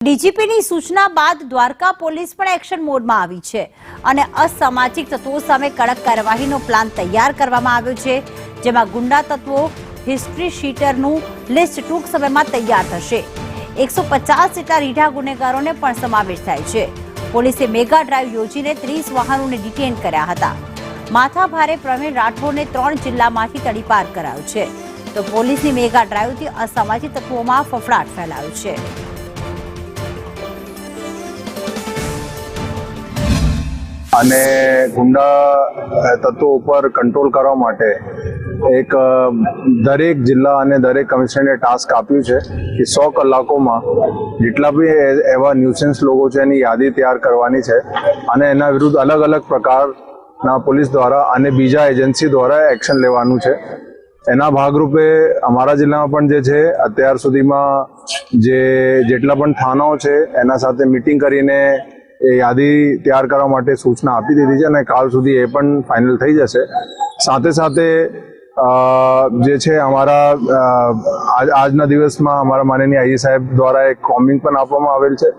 ડીજીપીની સૂચના બાદ દ્વારકા પોલીસ પણ એક્શન મોડમાં આવી છે અને અસામાજિક તત્વો સામે કડક કાર્યવાહીનો પ્લાન તૈયાર કરવામાં આવ્યો છે, જેમાં ગુંડા તત્વો હિસ્ટ્રી શીટરનું લિસ્ટ ટૂંક સમયમાં તૈયાર થશે। 150 જેટલા રીઢા ગુનેગારોને પણ સમાવેશ થાય છે। પોલીસે મેગા ડ્રાઈવ યોજીને 30 વાહનોને ડિટેન કર્યા હતા। માથાભારે પ્રવીણ રાઠોડને 3 જિલ્લામાંથી તડીપાર કરાયો છે, તો પોલીસની મેગા ડ્રાઈવથી અસામાજિક તત્વોમાં ફફડાટ ફેલાયો છે। અને ગુંડા તત્વો ઉપર કંટ્રોલ કરવા માટે એક દરેક જિલ્લા અને દરેક કમિશનરે ટાસ્ક આપ્યું છે કે 100 કલાકોમાં જેટલા બી એવા ન્યુસન્સ લોકો છે એની યાદી તૈયાર કરવાની છે અને એના વિરુદ્ધ અલગ અલગ પ્રકારના પોલીસ દ્વારા અને બીજા એજન્સી દ્વારા એક્શન લેવાનું છે। એના ભાગરૂપે અમારા જિલ્લામાં પણ જે છે અત્યાર સુધીમાં જેટલા પણ થાનાઓ છે એના સાથે મિટિંગ કરીને એ યાદી તૈયાર કરવા માટે સૂચના આપી દીધી છે અને કાલ સુધી એ પણ ફાઇનલ થઈ જશે। સાથે સાથે જે છે અમારા આજના દિવસમાં અમારા માનનીય આઈ સાહેબ દ્વારા એક કોમિંગ પણ આપવામાં આવેલ છે।